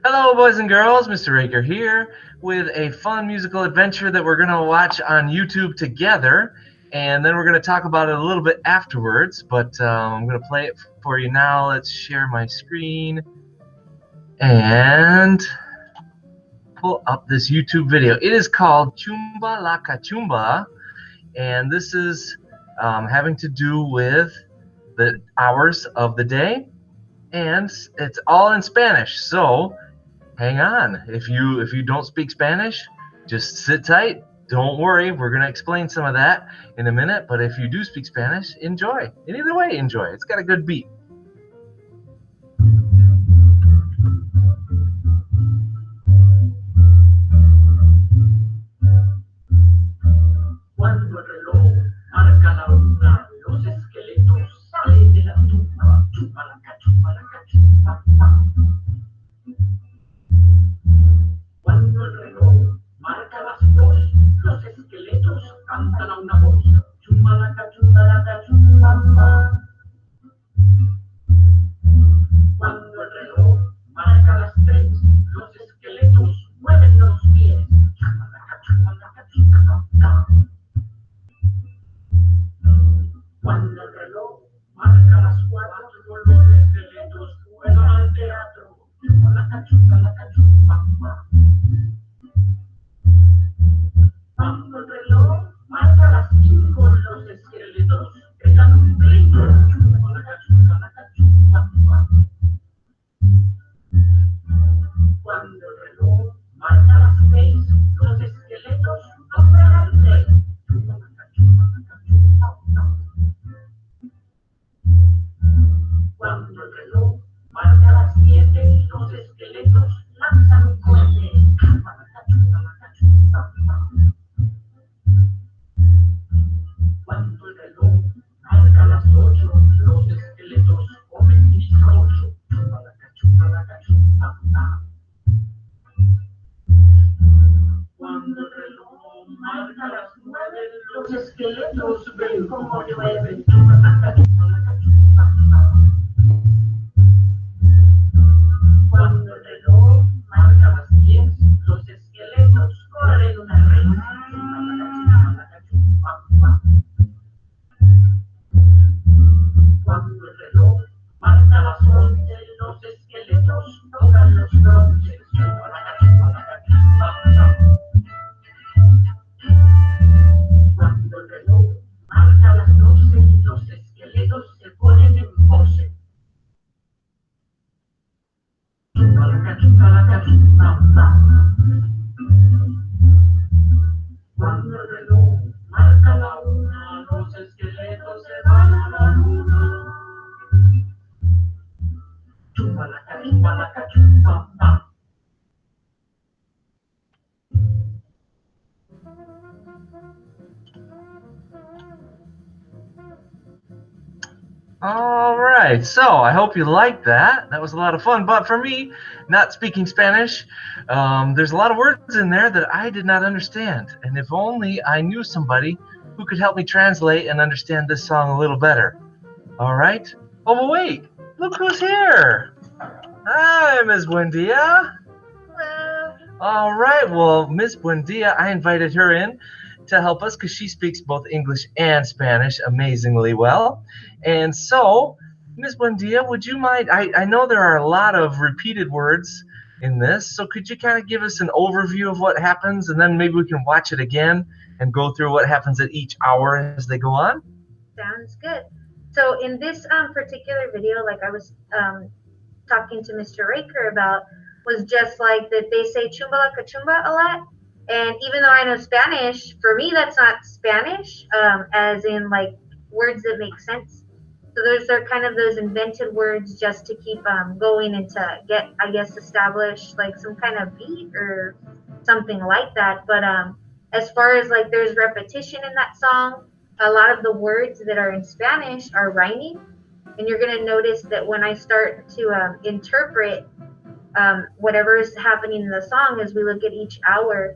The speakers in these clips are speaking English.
Hello, boys and girls. Mr. Raker here with a fun musical adventure that we're going to watch on YouTube together. And then we're going to talk about it a little bit afterwards. But I'm going to play it for you now. Let's share my screen and pull up this YouTube video. It is called Chumba La Cachumba. And this is having to do with the hours of the day. And it's all in Spanish. So hang on. If you don't speak Spanish, just sit tight. Don't worry, we're going to explain some of that in a minute. But if you do speak Spanish, enjoy. And either way, enjoy. It's got a good beat. Cuando el reloj marca la una, los esqueletos salen de la tumba. Chupa la cachumba, la cachumba. Cuando el reloj marca las dos, los esqueletos cantan a una voz. Chumba la cachumba, la cachumba. Cuando el reloj marca las tres, los esqueletos mueven los pies. Chumba la cachumba, la cachumba. Cuando el reloj marca las cuatro, los esqueletos juegan al teatro. Chumba la cachumba, la cachumba. Cuando el reloj marca las cinco, los esqueletos pegan un brinco. Chumba la cachumba, la cachumba. Cuando el reloj marca las seis, los esqueletos doblan al rey. Chumba la cachumba, la cachumba. Cuando el reloj marca las siete, los esqueletos lanzan un cohete. Chumba la cachumba, la cachumba. Cuando el reloj marca las ocho, los esqueletos comen bizcocho. Chumba la cachumba, la cachumba. Cuando el reloj marca las nueve, los esqueletos ven como llueve. Chumba la cachumba, la cachumba. Cuando el reloj marca las 10, los esqueletos corren una red. La cachumba. Cuando el reloj marca las 11, los esqueletos tocan los bronces. La cachumba, la cachumba. Cuando el reloj marca las 12, los esqueletos se ponen en pose. La cachumba, la cachumba. Cuando el reloj marca la una, los esqueletos se van a la luna. Chumba la cachumba, la cachumba. All right, so I hope you liked that. That was a lot of fun. But for me, not speaking Spanish, there's a lot of words in there that I did not understand. And if only I knew somebody who could help me translate and understand this song a little better. All right? Oh, but wait, look who's here. Hi, Ms. Buendia. Hello. All right, well, Ms. Buendia, I invited her in to help us because she speaks both English and Spanish amazingly well. And so, Ms. Buendia, would you mind? I know there are a lot of repeated words in this, so could you kind of give us an overview of what happens, and then maybe we can watch it again and go through what happens at each hour as they go on? Sounds good. So in this particular video, like I was talking to Mr. Raker about, was just like that they say chumba la cachumba a lot. And even though I know Spanish, for me that's not Spanish, as in like words that make sense. So those are kind of those invented words just to keep going and to get, I guess, established like some kind of beat or something like that. But as far as like there's repetition in that song, a lot of the words that are in Spanish are rhyming. And you're going to notice that when I start to interpret whatever is happening in the song as we look at each hour,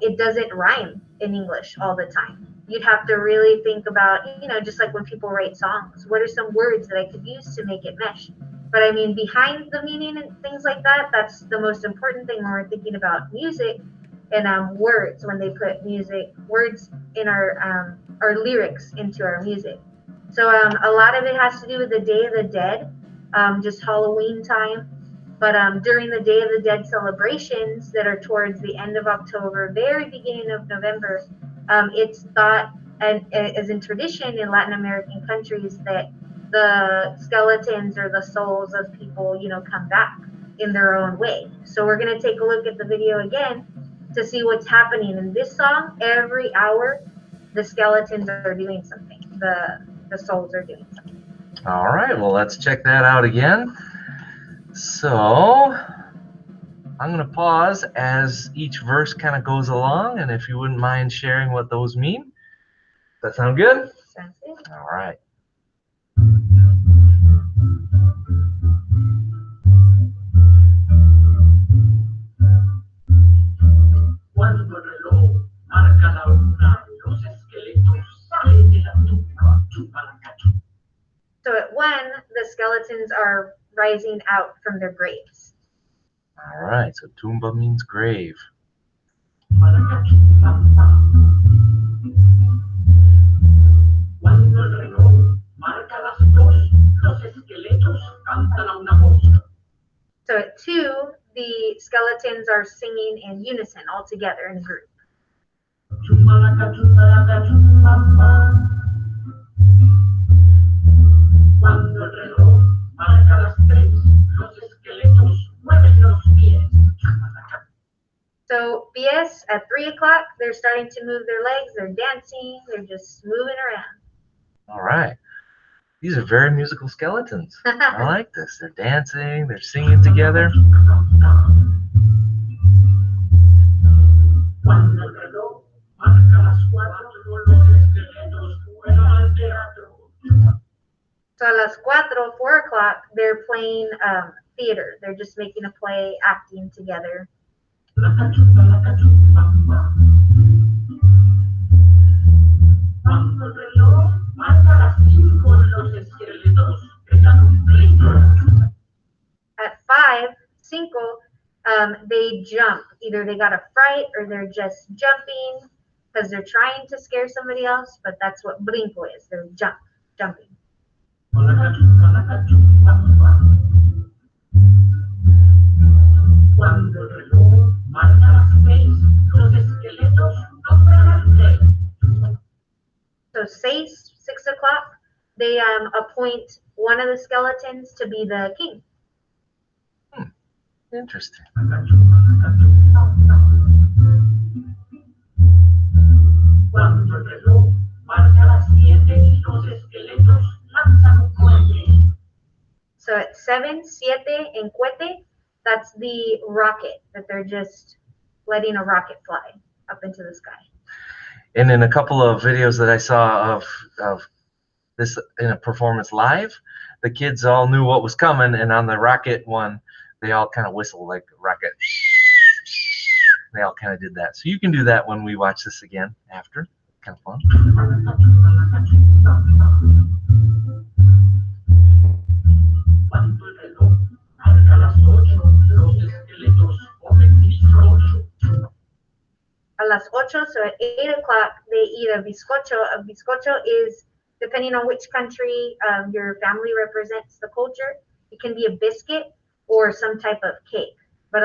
it doesn't rhyme in English all the time. You'd have to really think about, just like when people write songs, what are some words that I could use to make it mesh? But I mean, behind the meaning and things like that, that's the most important thing when we're thinking about music and words. When they put music words in our lyrics into our music. So a lot of it has to do with the Day of the Dead, just Halloween time. But during the Day of the Dead celebrations that are towards the end of October, very beginning of November, it's thought and as in tradition in Latin American countries that the skeletons or the souls of people, come back in their own way. So we're going to take a look at the video again to see what's happening in this song. Every hour, the skeletons are doing something. The souls are doing something. All right, well, let's check that out again. So I'm going to pause as each verse kind of goes along, and if you wouldn't mind sharing what those mean. Does that sound good? Sounds good. All right. Cuando el reloj marca la una, los esqueletos salen de la tumba, chumba la cachumba. So at 1, the skeletons are rising out from their graves. All right, so tumba means grave. Chumba la cachumba. Cuando el reloj marca las 2, los esqueletos cantan a una voz. So at 2, the skeletons are singing in unison, all together in a group. Chumba la cachumba la cachumba. Cuando el reloj marca las 3, los esqueletos mueven los pies. Chumba la cachumba. So BS at 3 o'clock, they're starting to move their legs, they're dancing, they're just moving around. All right. These are very musical skeletons. I like this. They're dancing, they're singing together. Cuando el reloj marca las 4, los esqueletos juegan al teatro. So a las 4 o'clock, they're playing theater. They're just making a play, acting together. La cachumba, la cachumba. Cuando el reloj marca las 5, los esqueletos pegan un brinco. At 5, cinco, they jump. Either they got a fright or they're just jumping because they're trying to scare somebody else, but that's what brinco is. They're jumping. La cachumba, la cachumba. Cuando el reloj marca las 6, los esqueletos nombran al rey. So 6 o'clock, they appoint one of the skeletons to be the king. Interesting. Cuando el reloj marca las 7, los esqueletos lanzan un cohete. So at 7, siete, and cohete, that's the rocket that they're just letting a rocket fly up into the sky. And in a couple of videos that I saw of this in a performance live, the kids all knew what was coming, and on the rocket one, they all kind of whistle like a rocket. They all kind of did that. So you can do that when we watch this again after. Kind of fun. Cuando el reloj marca las 8, los esqueletos comen bizcocho. A las 8, so at 8 o'clock, they eat a bizcocho. A bizcocho is, depending on which country your family represents the culture, it can be a biscuit or some type of cake, but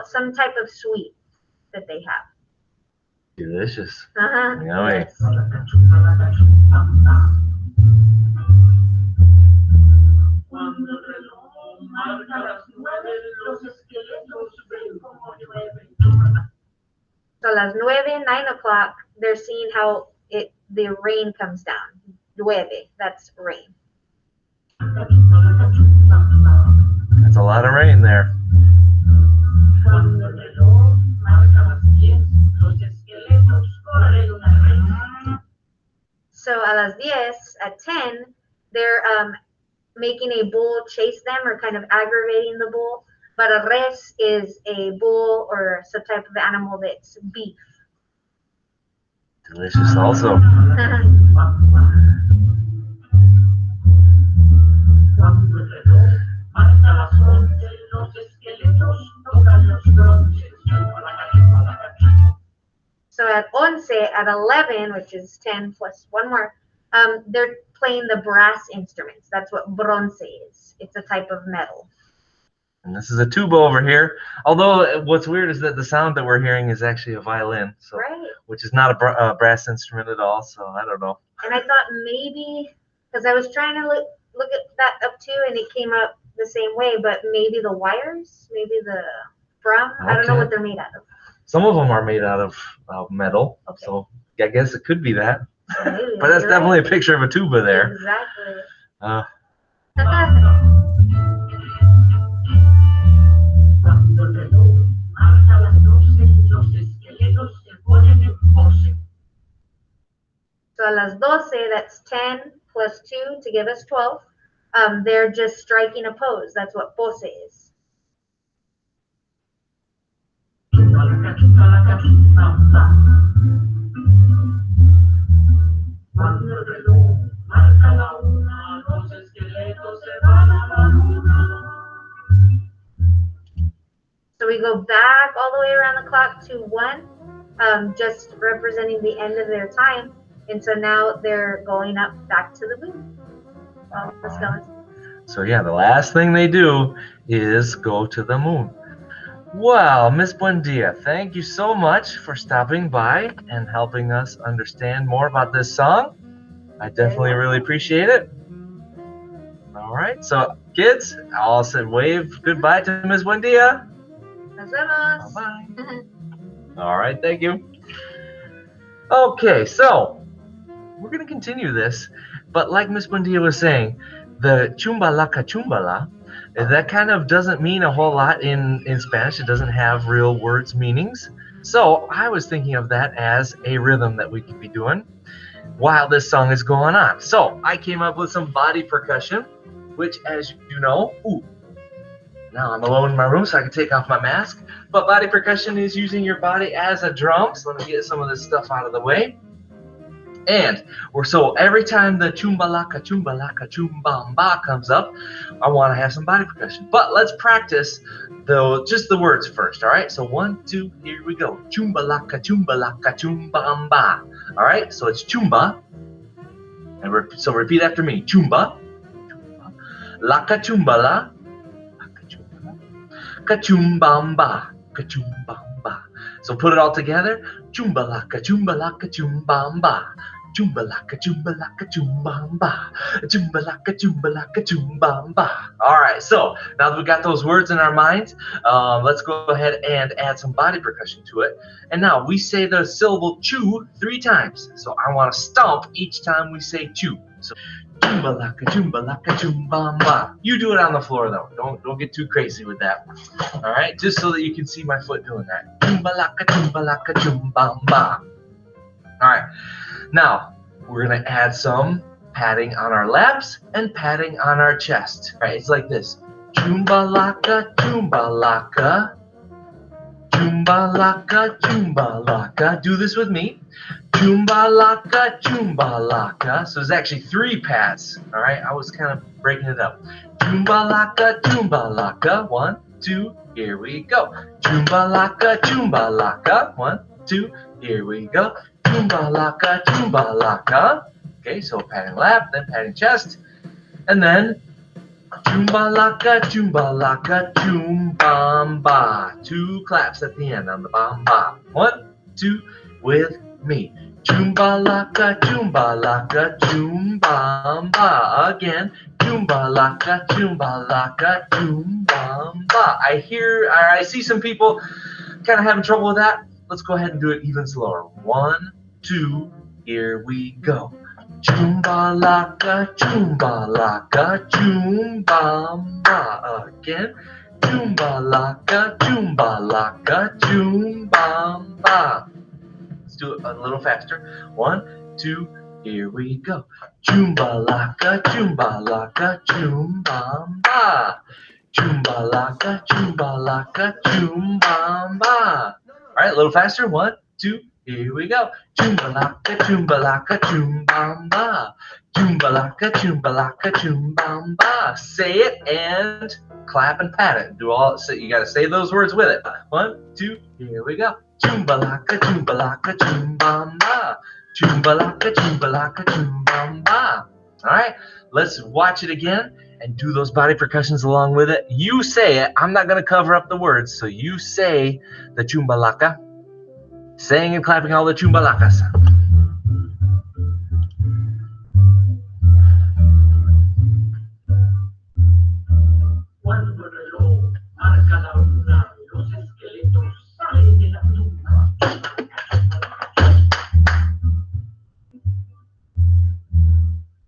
some type of sweet that they have. Delicious. Yummy. Yes. Cuando el reloj marca las 9, los esqueletos ven como llueve. So a las 9 o'clock, they're seeing how the rain comes down. Llueve, that's rain. That's a lot of rain there. Cuando el reloj marca las 10, los esqueletos corren una reina. So a las 10, at 10, they're making a bull chase them or kind of aggravating the bull. But a res is a bull or some type of animal that's beef. Delicious also. Cuando el reloj marca say at 11, which is 10 plus one more, they're playing the brass instruments. That's what bronce is. It's a type of metal. And this is a tuba over here. Although what's weird is that the sound that we're hearing is actually a violin, so Right. which is not a brass instrument at all. So I don't know. And I thought maybe, because I was trying to look at that up too, and it came up the same way, but maybe the wires, maybe the drum. I don't know Okay. what they're made out of. Some of them are made out of metal, Okay. so I guess it could be that. Maybe, But that's you're definitely right. a picture of a tuba there. Exactly. Cuando el reloj marca las 12, los esqueletos se ponen en pose. So a las 12, that's 10 plus 2 to give us 12. They're just striking a pose. That's what pose is. Chumba la cachumba, ba. Cuando el reloj marca la 1, los esqueletos se van a la luna. So we go back all the way around the clock to 1, just representing the end of their time. And so now they're going up back to the moon. All the skeletons. So yeah, the last thing they do is go to the moon. Well, Miss Buendia, thank you so much for stopping by and helping us understand more about this song. I definitely really appreciate it. All right, so kids, I'll say wave goodbye to Miss Buendia. Nos vemos. Bye-bye. All right, thank you. Okay, so we're going to continue this, but like Miss Buendia was saying, the Chumba La Cachumba, that kind of doesn't mean a whole lot in Spanish. It doesn't have real words meanings. So I was thinking of that as a rhythm that we could be doing while this song is going on. So I came up with some body percussion, which, as you know, now I'm alone in my room, so I can take off my mask. But body percussion is using your body as a drum. So let me get some of this stuff out of the way. And so every time the Chumba La Cachumba comes up, I want to have some body percussion. But let's practice just the words first, all right? So 1, 2, here we go. Chumba La Cachumba. All right, so it's Chumba. And so repeat after me. Chumba. La Cachumba. Cachumbamba. Cachumbamba. So put it all together. Chumba La Cachumbamba. Chumba La Cachumbamba. Chumba La Cachumbamba. All right, so now that we got those words in our minds, let's go ahead and add some body percussion to it. And now we say the syllable chew 3 times. So I want to stomp each time we say chew. So Chumba La Cachumbamba. You do it on the floor though. Don't get too crazy with that. All right, just so that you can see my foot doing that. Chumba La Cachumbamba. All right. Now, we're going to add some padding on our laps and padding on our chest. All right, it's like this. Chumbalaka, chumbalaka. Chumbalaka, chumbalaka. Do this with me. Chumbalaka, chumbalaka. So there's actually 3 pads. All right, I was kind of breaking it up. Chumbalaka, chumbalaka. 1, 2, here we go. Chumbalaka, chumbalaka. 1, 2, here we go. Chumbalaka, chumbalaka. Okay, so patting lap, then patting chest, and then chumbalaka, chumbalaka, chumbamba. 2 claps at the end on the bamba. 1, 2, with me. Chumbalaka, chumbalaka, chumbamba. Again, chumbalaka, chumbalaka, chumbamba. I see some people kind of having trouble with that. Let's go ahead and do it even slower. 1, 2, here we go. Chumbalaka, chumbalaka, chumbamba. Again. Chumbalaka, chumbalaka, chumbamba. Let's do it a little faster. 1, 2, here we go. Chumbalaka, chumbalaka, chumbamba. Chumbalaka, chumbalaka, chumbamba. All right, a little faster. 1, 2, here we go. Chumbalaka, chumbalaka, chumbamba. Chumbalaka, chumbalaka, chumbamba. Say it and clap and pat it. So you got to say those words with it. 1, 2, here we go. Chumba La Cachumba La Cachumbamba. Chumba La Cachumba La Cachumbamba. All right, let's watch it again and do those body percussions along with it. You say it. I'm not going to cover up the words, so you say the chumbalaka, saying and clapping all the chumbalakas. Cuando el reloj marca la una, los esqueletos salen de la tumba.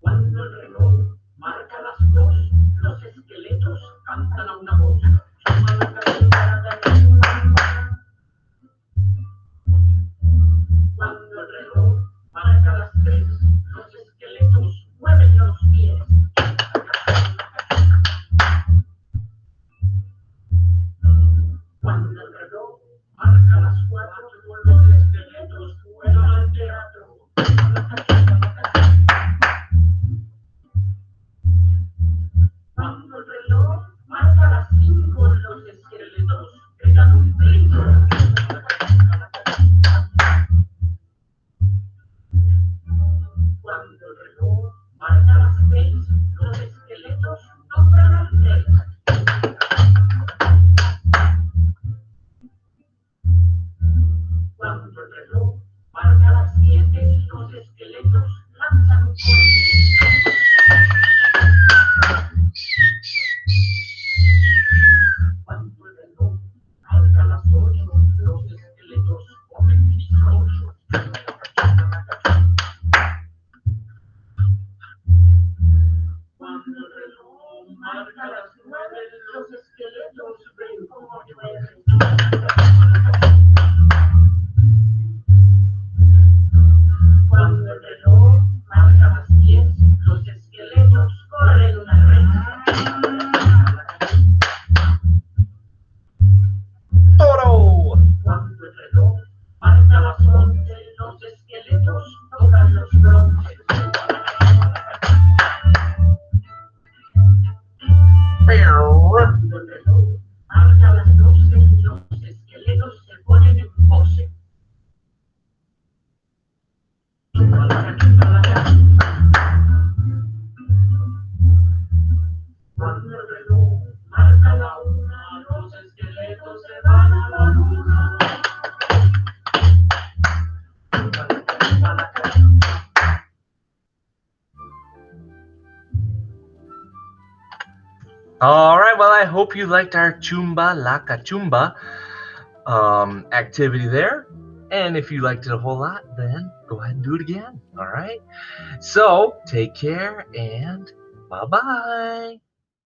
Cuando el reloj marca las dos, los esqueletos cantan a una voz. Cuando el reloj marca las tres, los esqueletos mueven los pies. Cuando el reloj marca las cuatro, los esqueletos vuelan al teatro. Cuando el reloj marca las cinco, los esqueletos pegan un brinco. Cuando el reloj marca las seis, los esqueletos nombran al rey. Cuando el reloj marca las siete, los esqueletos lanzan un cohete. Cuando el reloj marca las ocho, los esqueletos comen bizcochos. Cuando el reloj marca las nueve, los esqueletos ven como llueve. Cuando el reloj marca las 10, los esqueletos corren una recta. Toro. Cuando el reloj marca las 11, los esqueletos tocan los bronces. Cuando el reloj marca las 12, los esqueletos se ponen en pose. Cuando el reloj marca la una, los esqueletos se van a la luna. All right, well, I hope you liked our Chumba La Cachumba activity there. And if you liked it a whole lot, then go ahead and do it again. All right. So take care and bye-bye.